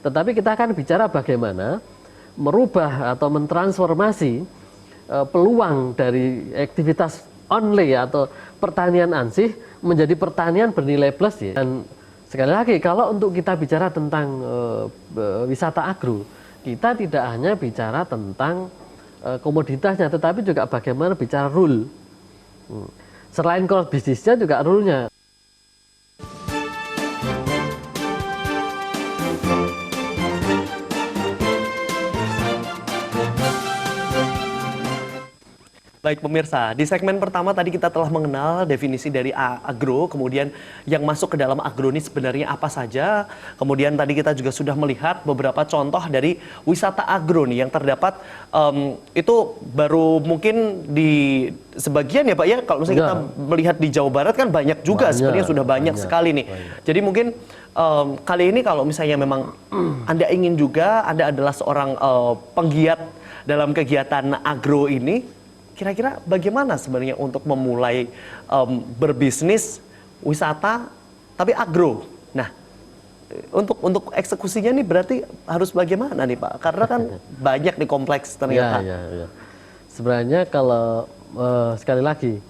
Tetapi kita akan bicara bagaimana merubah atau mentransformasi peluang dari aktivitas only atau pertanian ansih menjadi pertanian bernilai plus ya. Dan sekali lagi kalau untuk kita bicara tentang wisata agro, kita tidak hanya bicara tentang komoditasnya, tetapi juga bagaimana bicara rule. Selain core bisnisnya juga rule-nya. Baik pemirsa, di segmen pertama tadi kita telah mengenal definisi dari agro, kemudian yang masuk ke dalam agro ini sebenarnya apa saja. Kemudian tadi kita juga sudah melihat beberapa contoh dari wisata agro nih yang terdapat, itu baru mungkin di sebagian ya Pak ya, kalau misalnya kita melihat di Jawa Barat kan banyak juga, sebenarnya sudah banyak sekali nih. Jadi mungkin kali ini kalau misalnya memang Anda ingin juga, Anda adalah seorang penggiat dalam kegiatan agro ini, kira-kira bagaimana sebenarnya untuk memulai berbisnis wisata tapi agro? Nah, untuk eksekusinya nih berarti harus bagaimana nih Pak? Karena kan banyak nih kompleks ternyata. Ya. Sebenarnya kalau sekali lagi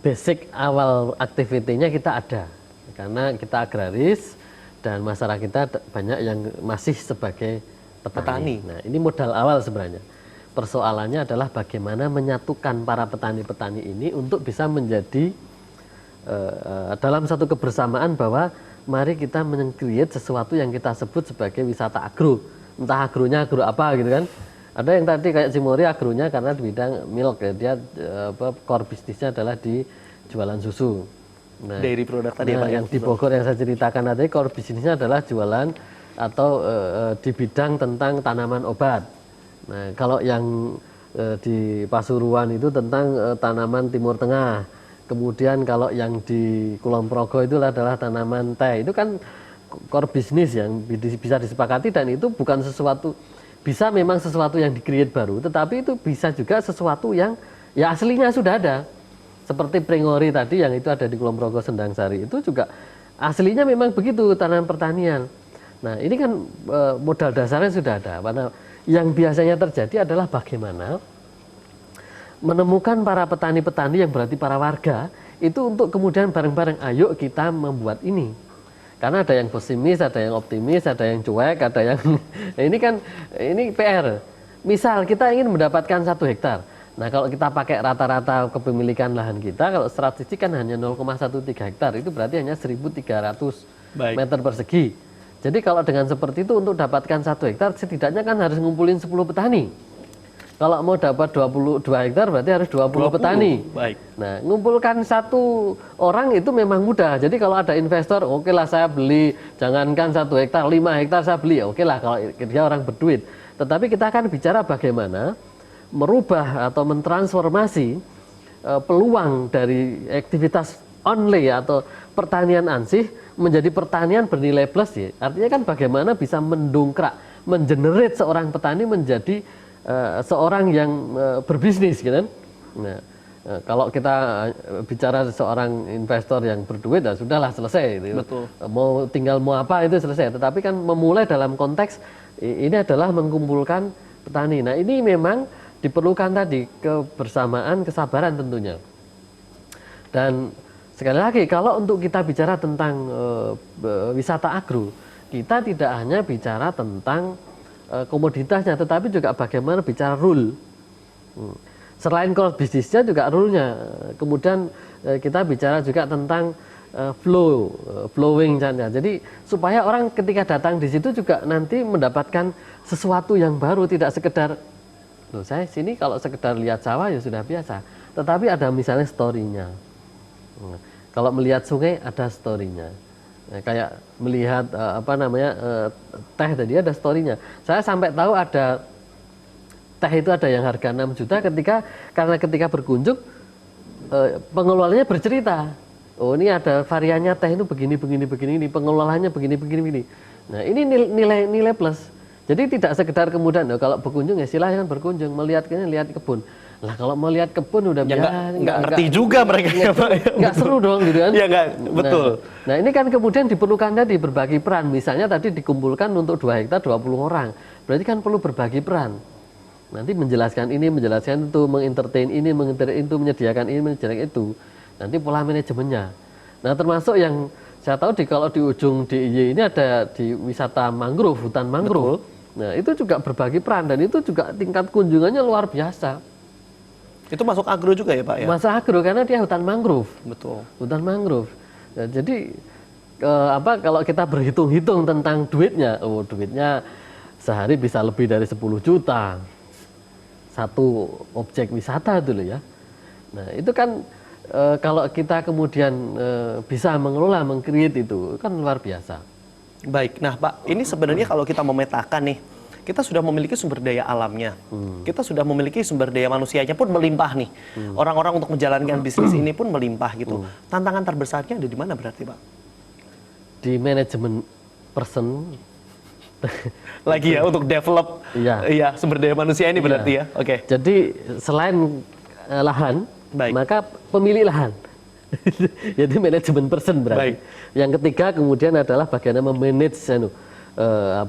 basic awal aktivitinya kita ada, karena kita agraris dan masyarakat kita banyak yang masih sebagai petani. Nah, ini modal awal sebenarnya. Persoalannya adalah bagaimana menyatukan para petani-petani ini untuk bisa menjadi dalam satu kebersamaan bahwa mari kita men-create sesuatu yang kita sebut sebagai wisata agro. Entah agronya agro apa gitu kan. Ada yang tadi kayak Cimory agronya karena di bidang milk ya, dia core bisnisnya adalah di jualan susu. Nah, dairy produk tadi Pak yang di Bogor yang saya ceritakan tadi core bisnisnya adalah jualan atau di bidang tentang tanaman obat. Nah, kalau yang di Pasuruan itu tentang tanaman Timur Tengah. Kemudian kalau yang di Kulon Progo itu adalah tanaman teh. Itu kan core bisnis yang bisa disepakati, dan itu bukan sesuatu, bisa memang sesuatu yang di-create baru, tetapi itu bisa juga sesuatu yang ya aslinya sudah ada. Seperti Pringori tadi yang itu ada di Kulon Progo Sendang Sari, itu juga aslinya memang begitu tanaman pertanian. Nah, ini kan modal dasarnya sudah ada. Karena yang biasanya terjadi adalah bagaimana menemukan para petani-petani yang berarti para warga itu untuk kemudian bareng-bareng ayo kita membuat ini. Karena ada yang pesimis, ada yang optimis, ada yang cuek, ada yang ini PR. Misal kita ingin mendapatkan 1 hektar. Nah, kalau kita pakai rata-rata kepemilikan lahan kita, kalau statistik kan hanya 0,13 hektar, itu berarti hanya 1.300 meter persegi. Jadi kalau dengan seperti itu untuk dapatkan 1 hektar setidaknya kan harus ngumpulin 10 petani. Kalau mau dapat 22 hektar berarti harus 20 petani. Baik. Nah, ngumpulkan 1 orang itu memang mudah. Jadi kalau ada investor, oke lah saya beli, jangankan 1 hektar, 5 hektar saya beli, oke lah kalau dia orang berduit. Tetapi kita akan bicara bagaimana merubah atau mentransformasi peluang dari aktivitas only atau pertanian ansih menjadi pertanian bernilai plus ya. Artinya kan bagaimana bisa mendongkrak, mengenerate seorang petani menjadi seorang yang berbisnis gitu kan. Nah, kalau kita bicara seorang investor yang berduit, ya sudahlah selesai gitu. Betul. Tinggal mau apa itu selesai. Tetapi kan memulai dalam konteks ini adalah mengumpulkan petani. Nah, ini memang diperlukan tadi kebersamaan, kesabaran tentunya. Dan sekali lagi, kalau untuk kita bicara tentang wisata agro, kita tidak hanya bicara tentang komoditasnya, tetapi juga bagaimana bicara rule. Selain core bisnisnya juga rule-nya. Kemudian kita bicara juga tentang flowing. Jadi supaya orang ketika datang di situ juga nanti mendapatkan sesuatu yang baru, tidak sekedar, loh saya sini kalau sekedar lihat sawah ya sudah biasa. Tetapi ada misalnya story-nya. Kalau melihat sungai ada story-nya. Kayak melihat teh tadi ada story-nya. Saya sampai tahu ada teh itu ada yang harga 6 juta karena ketika berkunjung pengelolanya bercerita. Oh, ini ada variannya teh itu begini, pengelolanya begini. Nah, ini nilai plus. Jadi tidak sekedar kemudian kalau berkunjung ya silahkan berkunjung, lihat kebun. Lah kalau mau lihat kebun udah Ya biasa, nggak ngerti juga mereka ya Pak. nggak seru dong gitu kan. Iya nggak, betul. Nah ini kan kemudian diperlukan tadi berbagi peran. Misalnya tadi dikumpulkan untuk 2 hektar 20 orang. Berarti kan perlu berbagi peran. Nanti menjelaskan ini, menjelaskan itu, mengentertain ini, mengentertain itu, menyediakan ini, menyediakan itu. Nanti pola manajemennya. Nah termasuk yang saya tahu kalau di ujung DIY ini ada di wisata mangrove, hutan mangrove. Betul. Nah itu juga berbagi peran dan itu juga tingkat kunjungannya luar biasa. Itu masuk agro juga ya Pak ya? Masa agro karena dia hutan mangrove. Betul. Hutan mangrove. Nah, jadi kalau kita berhitung-hitung tentang duitnya, duitnya sehari bisa lebih dari 10 juta. Satu objek wisata dulu ya. Nah, itu kan kalau kita kemudian bisa mengelola, meng-create itu kan luar biasa. Baik. Nah, Pak, ini sebenarnya kalau kita memetakan nih, kita sudah memiliki sumber daya alamnya. Kita sudah memiliki sumber daya manusianya pun melimpah nih. Orang-orang untuk menjalankan bisnis ini pun melimpah gitu. Tantangan terbesarnya ada di mana berarti, Pak? Di manajemen person. Lagi ya untuk develop iya sumber daya manusia ini berarti ya. Oke. Jadi selain lahan, Baik. maka pemilik lahan. Jadi manajemen person berarti. Baik. Yang ketiga kemudian adalah bagaimana memanage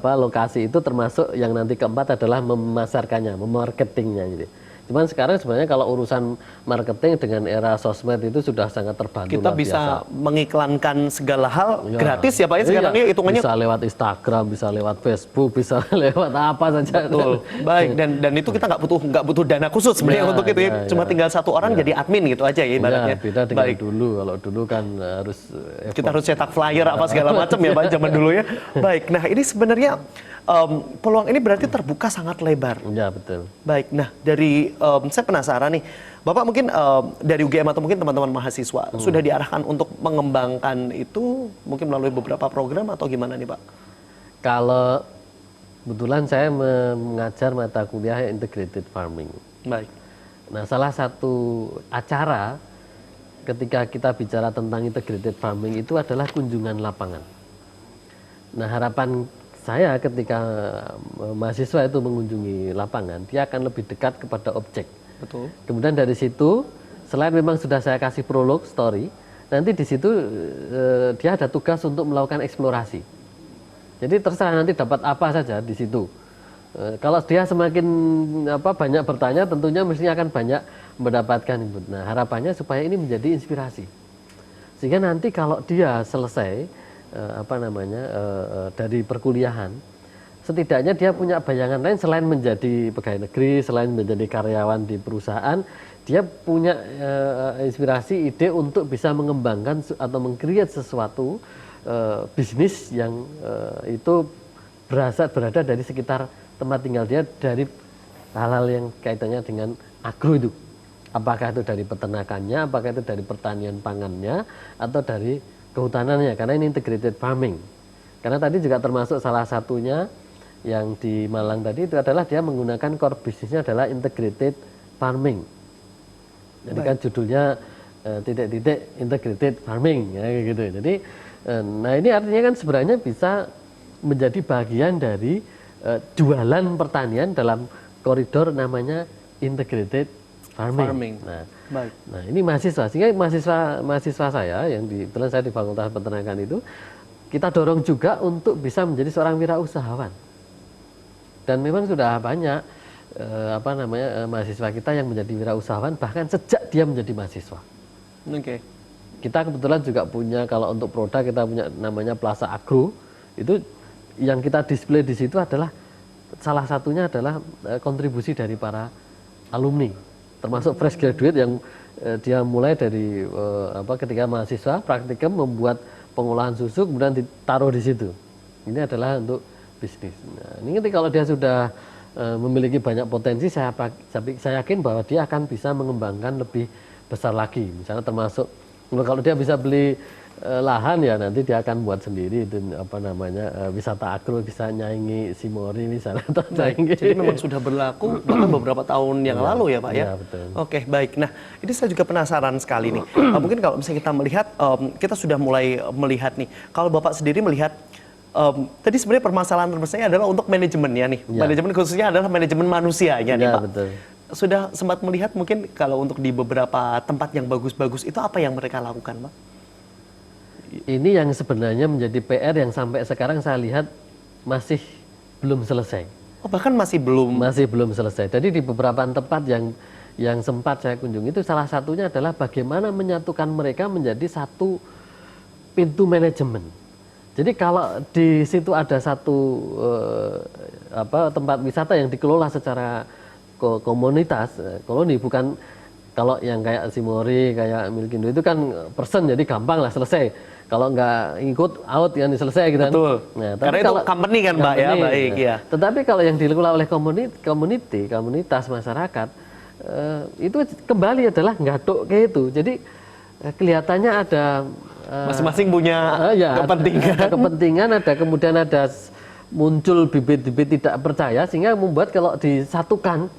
lokasi itu, termasuk yang nanti keempat adalah memasarkannya, memarketingnya gitu. Cuman sekarang sebenarnya kalau urusan marketing dengan era sosmed itu sudah sangat terbantu. Kita bisa mengiklankan segala hal gratis ya Pak ya sekarang ya hitungannya. Bisa lewat Instagram, bisa lewat Facebook, bisa lewat apa saja. Betul. Baik, dan itu kita nggak butuh dana khusus sebenarnya untuk itu ya. Cuma tinggal satu orang jadi admin gitu aja ya ibaratnya. Beda dengan dulu. Kalau dulu kan harus kita harus cetak flyer apa segala macam ya Pak zaman dulu ya. Baik. Nah, ini sebenarnya peluang ini berarti terbuka sangat lebar. Ya, betul. Baik. Nah, dari saya penasaran nih, Bapak mungkin dari UGM atau mungkin teman-teman mahasiswa sudah diarahkan untuk mengembangkan itu mungkin melalui beberapa program atau gimana nih Pak? Kalau kebetulan saya mengajar mata kuliah integrated farming. Baik. Nah, salah satu acara ketika kita bicara tentang integrated farming itu adalah kunjungan lapangan. Nah, harapan saya ketika mahasiswa itu mengunjungi lapangan, dia akan lebih dekat kepada objek. Betul. Kemudian dari situ, selain memang sudah saya kasih prolog, story, nanti di situ dia ada tugas untuk melakukan eksplorasi. Jadi terserah nanti dapat apa saja di situ. Kalau dia semakin banyak bertanya, tentunya mestinya akan banyak mendapatkan input. Nah, harapannya supaya ini menjadi inspirasi. Sehingga nanti kalau dia selesai dari perkuliahan, setidaknya dia punya bayangan lain selain menjadi pegawai negeri, selain menjadi karyawan di perusahaan, dia punya inspirasi, ide untuk bisa mengembangkan atau meng-create sesuatu bisnis yang itu berada dari sekitar tempat tinggal dia, dari hal-hal yang kaitannya dengan agro itu. Apakah itu dari peternakannya, apakah itu dari pertanian pangannya, atau dari kehutanannya, karena ini integrated farming. Karena tadi juga termasuk salah satunya yang di Malang tadi itu adalah dia menggunakan core bisnisnya adalah integrated farming. Jadi kan judulnya titik-titik integrated farming ya gitu. Jadi nah ini artinya kan sebenarnya bisa menjadi bagian dari jualan pertanian dalam koridor namanya integrated farming. Nah, ini mahasiswa, sehingga mahasiswa saya yang kebetulan saya di Fakultas Peternakan itu, kita dorong juga untuk bisa menjadi seorang wirausahawan. Dan memang sudah banyak mahasiswa kita yang menjadi wirausahawan bahkan sejak dia menjadi mahasiswa. Oke. Kita kebetulan juga punya, kalau untuk produk kita punya namanya Plaza Agro. Itu yang kita display di situ adalah salah satunya adalah kontribusi dari para alumni. Termasuk fresh graduate yang dia mulai dari ketika mahasiswa praktikum membuat pengolahan susu kemudian ditaruh di situ. Ini adalah untuk bisnis. Nah, ini kalau dia sudah memiliki banyak potensi, saya yakin bahwa dia akan bisa mengembangkan lebih besar lagi. Misalnya termasuk kalau dia bisa beli lahan ya nanti dia akan buat sendiri itu wisata agro, bisa nyaingi Simori misalnya. Jadi memang sudah berlaku bahkan beberapa tahun yang lalu ya Pak ya? Iya, betul. Oke, baik. Nah, ini saya juga penasaran sekali nih. Mungkin kalau misalnya kita melihat, kita sudah mulai melihat nih, kalau Bapak sendiri melihat, tadi sebenarnya permasalahan terbesarnya adalah untuk manajemennya nih. Manajemen khususnya adalah manajemen manusianya nih Pak. Betul. sudah sempat melihat mungkin kalau untuk di beberapa tempat yang bagus-bagus itu apa yang mereka lakukan, Pak? Ini yang sebenarnya menjadi PR yang sampai sekarang saya lihat masih belum selesai. Oh, bahkan masih belum. Masih belum selesai. Jadi di beberapa tempat yang sempat saya kunjungi itu salah satunya adalah bagaimana menyatukan mereka menjadi satu pintu manajemen. Jadi kalau di situ ada satu tempat wisata yang dikelola secara komunitas, koloni, bukan kalau yang kayak Simori, kayak Milkindo itu kan person, jadi gampang lah selesai. Kalau nggak ikut out kan selesai gitu kan. Betul. Nah, tapi karena itu company kan Mbak ya, baik ya. Tetapi kalau yang dikelola oleh komunitas masyarakat, itu kembali adalah ngaduk kayak itu. Jadi kelihatannya ada masing-masing punya kepentingan. Ada kepentingan, kemudian ada muncul bibit-bibit tidak percaya sehingga membuat kalau disatukan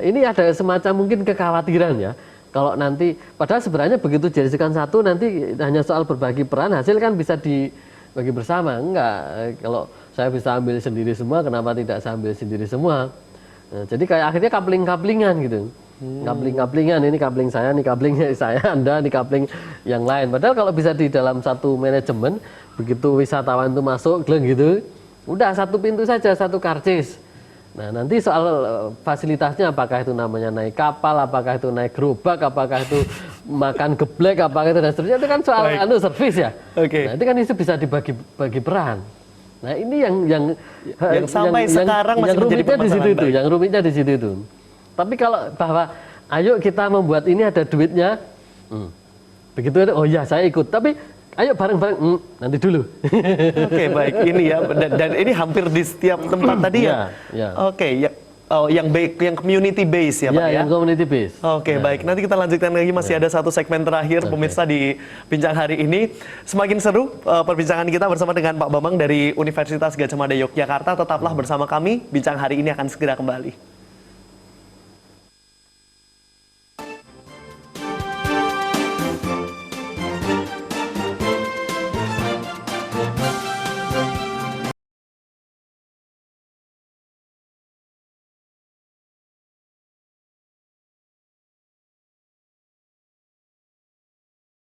ini ada semacam mungkin kekhawatiran ya. Kalau nanti, padahal sebenarnya begitu dijadikan satu nanti hanya soal berbagi peran, hasil kan bisa dibagi bersama. Enggak, kalau saya bisa ambil sendiri semua, kenapa tidak saya ambil sendiri semua? Nah, jadi kayak akhirnya kapling-kaplingan gitu. Kapling-kaplingan, ini kapling saya, ini kapling saya, Anda, ini kapling yang lain. Padahal kalau bisa di dalam satu manajemen, begitu wisatawan itu masuk, gitu, udah satu pintu saja, satu karcis. Nah, nanti soal fasilitasnya apakah itu namanya naik kapal, apakah itu naik gerobak, apakah itu makan geblek, apakah itu dan seterusnya, itu kan soal servis ya. Nah, itu kan itu bisa dibagi peran. Nah, ini yang sampai sekarang masih menjadi permasalahan baik. Yang rumitnya di situ itu. Tapi kalau bahwa ayo kita membuat ini ada duitnya, begitu oh ya saya ikut, tapi ayo bareng-bareng, nanti dulu. Oke, baik. Ini ya, dan ini hampir di setiap tempat tadi ya? Oke, ya. Oh, yang community base ya Pak ya? Yang community base. Oke, baik. Nanti kita lanjutkan lagi, masih ada satu segmen terakhir pemirsa di Bincang hari ini. Semakin seru perbincangan kita bersama dengan Pak Bambang dari Universitas Gadjah Mada Yogyakarta. Tetaplah bersama kami, Bincang hari ini akan segera kembali.